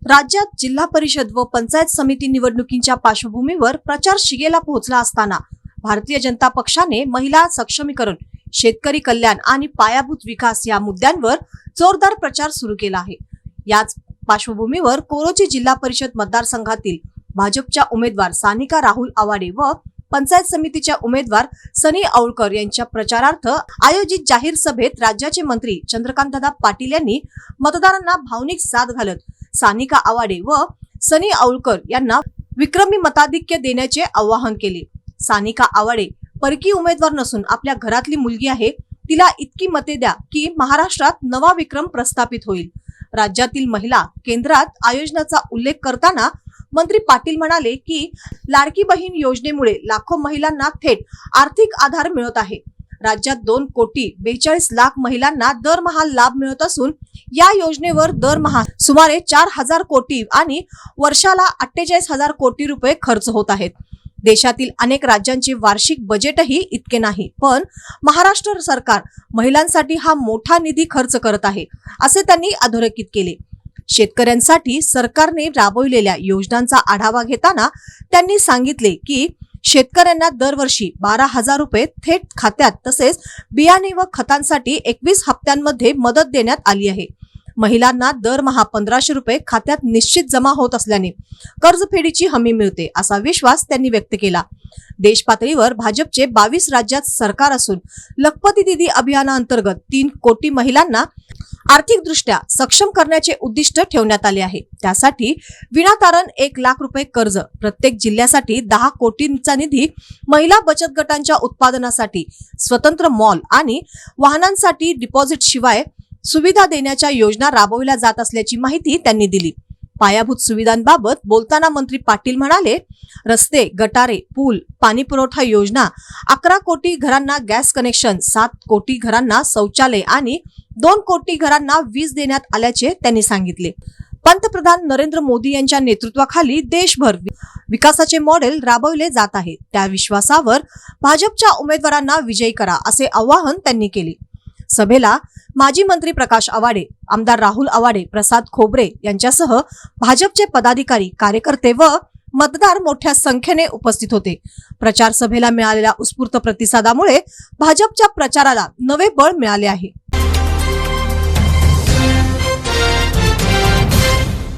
राज्यात जिल्हा परिषद व पंचायत समिती निवडणुकींच्या पार्श्वभूमीवर प्रचार शिगेला पोहोचला असताना भारतीय जनता पक्षाने महिला सक्षमीकरण, शेतकरी कल्याण आणि पायाभूत विकास या मुद्द्यांवर जोरदार प्रचार सुरू केला आहे। याच पार्श्वभूमीवर कोरोची जिल्हा परिषद मतदारसंघातील भाजपच्या उमेदवार सानिका राहुल आवाडे व पंचायत समितीच्या उमेदवार सनी औळकर यांच्या प्रचारार्थ आयोजित जाहीर सभेत राज्याचे मंत्री चंद्रकांतदादा पाटील यांनी मतदारांना भावनिक साथ घालत सानिका आवाडे व सनी औळकर यांना विक्रमी मताधिक्य देण्याचे आवाहन केले। सानिका आवाडे परकी उमेदवार नसून आपल्या घरातली मुलगी आहे, तिला इतकी मते द्या की महाराष्ट्रात नवा विक्रम प्रस्थापित होईल। राज्यातील महिला केंद्रात आयोजनाचा उल्लेख करताना मंत्री पाटील म्हणाले की लाडकी बहीण योजनेमुळे लाखो महिलांना थेट आर्थिक आधार मिळत आहे। राज्यात 2,42,00,000 महिलांना दरमहा लाभ मिळत असून या योजनेवर दरमहा सुमारे 4,000 कोटी आणि वर्षाला 48,000 कोटी रुपये खर्च होत आहेत। देशातील अनेक राज्यांचे वार्षिक बजेटही इतके नाही, पण महाराष्ट्र सरकार महिलांसाठी हा मोठा निधी खर्च करत आहे, असे त्यांनी अधोरेखित केले। शेतकऱ्यांसाठी सरकारने राबवलेल्या योजनांचा आढावा घेताना त्यांनी सांगितले की शेतकऱ्यांना दरवर्षी 12,000 रुपये थेट खात्यात तसेच बियाणे व खतांसाठी 21 हप्त्यांमध्ये मदत देण्यात आली आहे। महिलांना दरमहा 1,500 रुपये खात्यात निश्चित जमा होत असल्याने कर्जफेडीची हमी मिळते, असा विश्वास त्यांनी व्यक्त केला। देश पातळीवर भाजपचे 22 राज्यात सरकार असून लखपती दीदी अभियानाअंतर्गत 3 कोटी महिलांना आर्थिकदृष्ट्या सक्षम करण्याचे उद्दिष्ट ठेवण्यात आले आहे। त्यासाठी विनातारण 1,00,000 रुपये कर्ज, प्रत्येक जिल्ह्यासाठी 10 कोटींचा निधी, महिला बचत गटांच्या उत्पादनासाठी स्वतंत्र मॉल आणि वाहनांसाठी डिपॉझिट शिवाय सुविधा देण्याच्या योजना राबवल्या जात असल्याची माहिती त्यांनी दिली। पायाभूत सुविधांबाबत बोलताना मंत्री पाटील म्हणाले, रस्ते, गटारे, पूल, पाणी पुरवठा योजना, 11 कोटी घरांना गॅस कनेक्शन, 7 कोटी घरांना शौचालय आणि 2 कोटी घरांना वीज देण्यात आल्याचे त्यांनी सांगितले। पंतप्रधान नरेंद्र मोदी यांच्या नेतृत्वाखाली देशभर विकासाचे मॉडेल राबवले जात आहे। त्या विश्वासावर भाजपच्या उमेदवारांना विजयी करा, असे आवाहन त्यांनी केले। सभेला माजी मंत्री प्रकाश आवाडे, आमदार राहुल आवाडे, प्रसाद खोबरे यांच्यासह भाजपचे पदाधिकारी, कार्यकर्ते व मतदार मोठ्या संख्येने उपस्थित होते। प्रचार सभेला मिळालेल्या उत्स्फूर्त प्रतिसादामुळे भाजपच्या प्रचाराला नवे बळ मिळाले आहे।